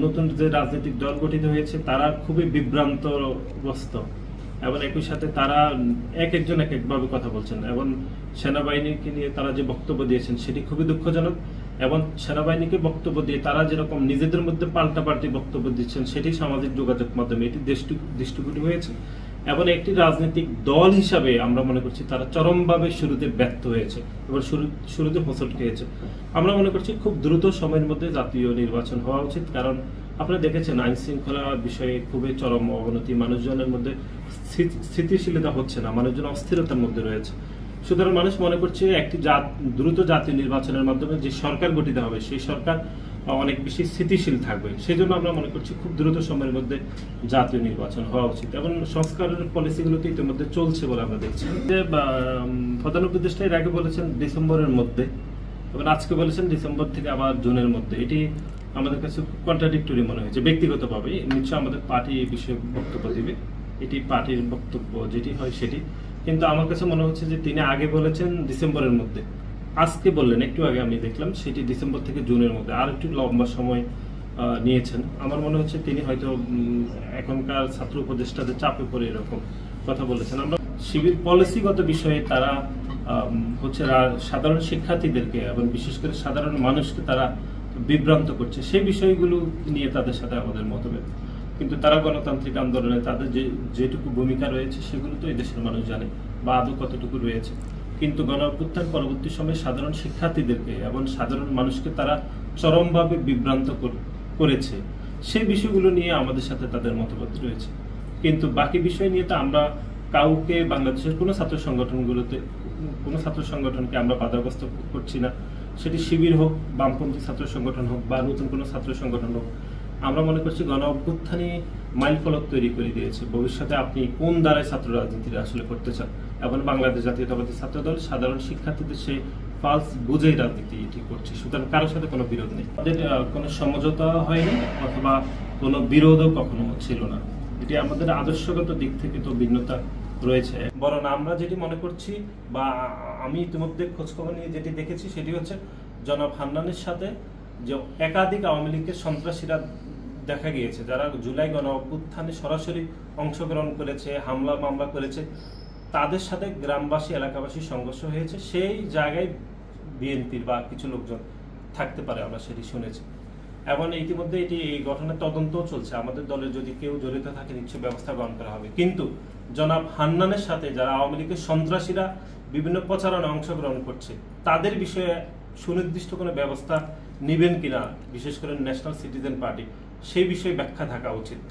নতুন যে রাজনৈতিক দল গঠিত হয়েছে তারা খুবই বিভ্রান্তগ্রস্ত এবং একই সাথে তারা একজন এক একভাবে কথা বলছেন এবং সেনাবাহিনীকে নিয়ে তারা যে বক্তব্য দিয়েছেন সেটি খুবই দুঃখজনক এবং সেনাবাহিনীকে বক্তব্য দিয়ে তারা যেরকম নিজেদের মধ্যে পাল্টাপাল্টি বক্তব্য দিচ্ছেন সেটি সামাজিক যোগাযোগ মাধ্যমে এটি দৃষ্টিকটু হয়েছে এবং একটি রাজনৈতিক দল হিসাবে আমরা মনে করছি তারা চরমভাবে শুরুতে ব্যর্থ হয়েছে এবং শুরুতে হোঁচট খেয়েছে। আমরা মনে করছি খুব দ্রুত সময়ের মধ্যে জাতীয় নির্বাচন হওয়া উচিত, কারণ আপনারা দেখেছেন আইন শৃঙ্খলা বিষয়ে খুবই চরম অবনতি, মানুষজনের মধ্যে স্থিতিশীলতা হচ্ছে না, মানুষজন অস্থিরতার মধ্যে রয়েছে। সুতরাং মানুষ মনে করছে একটি দ্রুত জাতীয় নির্বাচনের মাধ্যমে যে সরকার গঠিত হবে সেই সরকার অনেক বেশি স্থিতিশীল থাকবে। সেই জন্য আমরা মনে করছি খুব দ্রুত সময়ের মধ্যে জাতীয় নির্বাচন হওয়া উচিত এবং সংস্কারের পলিসিগুলো তো ইতিমধ্যে চলছে বলে আমরা দেখছি। যে প্রধান উপদেষ্টা এর আগে বলেছেন ডিসেম্বরের মধ্যে এবং আজকে বলেছেন ডিসেম্বর থেকে আবার জুনের মধ্যে। এটি আমাদের কাছে কন্ট্রাডিক্টরি মনে হয়েছে ব্যক্তিগতভাবে। নিশ্চয় আমাদের পার্টি এই বিষয়ে বক্তব্য দিবে, এটি পার্টির বক্তব্য যেটি হয় সেটি, কিন্তু আমার কাছে মনে হচ্ছে যে তিনি আগে বলেছেন ডিসেম্বরের মধ্যে, আজকে বললেন একটু আগে আমি দেখলাম সেটি ডিসেম্বর থেকে জুনের মধ্যে, আর একটু লম্বা সময় নিয়েছেন। আমার মনে হচ্ছে তিনি হয়তো এখনকার ছাত্র উপদেষ্টাদের চাপে পড়ে এরকম কথা বলেছেন। আমরা শিবির পলিসিগত বিষয়ে তারা হচ্ছে সাধারণ শিক্ষার্থীদেরকে এবং বিশেষ করে সাধারণ মানুষকে তারা বিভ্রান্ত করছে, সেই বিষয়গুলো নিয়ে তাদের সাথে আমাদের মতভেদ। কিন্তু তারা গণতান্ত্রিক আন্দোলনে তাদের যেটুকু ভূমিকা রয়েছে সেগুলো তো এই দেশের মানুষ জানে বা আদৌ কতটুকু রয়েছে। কিন্তু গণ-অভ্যুত্থান পরবর্তী সময়ে সাধারণ শিক্ষার্থীদেরকে এবং সাধারণ মানুষকে তারা চরমভাবে বিভ্রান্ত করেছে, সেই বিষয়গুলো নিয়ে আমাদের সাথে তাদের মতভেদ রয়েছে। কিন্তু বাকি বিষয় নিয়ে তো আমরা কাউকে বাংলাদেশের কোনো ছাত্র সংগঠনকে আমরা বাধাগ্রস্ত করছি না, সেটি শিবির হোক, বামপন্থী ছাত্র সংগঠন হোক বা নতুন কোনো ছাত্র সংগঠন হোক। আমরা মনে করছি গণ-অভ্যুত্থানই মাইল ফলক তৈরি করে দিয়েছে। ভবিষ্যতে আপনি কোন দ্বারায় ছাত্র রাজনীতিটা আসলে করতে চান, এবং বাংলাদেশ জাতীয়তাবাদী ছাত্র দল সাধারণ শিক্ষার্থীদের সেই পালস বুঝেই রাজনীতি এটি করছে। সুতরাং কারোর সাথে কোনো বিরোধ নেই, আমাদের কোনো সমঝোতা হয়নি অথবা কোনো বিরোধও কখনো ছিল না। এটি আমাদের আদর্শগত দিক থেকে তো ভিন্নতা রয়েছে, বরং আমরা যেটি মনে করছি বা আমি ইতিমধ্যে খোঁজখবর নিয়ে যেটি দেখেছি সেটি হচ্ছে জনাব হান্নানের সাথে যে একাধিক আওয়ামী লীগের সন্ত্রাসীরা দেখা গিয়েছে, যারা জুলাই গণ-অভ্যুত্থানে সরাসরি অংশগ্রহণ করেছে, হামলা মামলা করেছে, তাদের সাথে গ্রামবাসী এলাকাবাসী সংঘর্ষ হয়েছে। সেই জায়গায় বিএনপির বা কিছু লোকজন থাকতে পারে, আমরা সেটি শুনেছি এবং ইতিমধ্যে এই ঘটনার তদন্তও চলছে। আমাদের দলের যদি কেউ জড়িত থাকে নিশ্চয় ব্যবস্থা গ্রহণ করা হবে। কিন্তু জনাব হান্নানের সাথে যারা আওয়ামী লীগের সন্ত্রাসীরা বিভিন্ন প্রচারণায় অংশগ্রহণ করছে তাদের বিষয়ে সুনির্দিষ্ট কোনো ব্যবস্থা নেবেন কিনা, বিশেষ করে ন্যাশনাল সিটিজেন পার্টি, সেই বিষয়ে ব্যাখ্যা থাকা উচিত।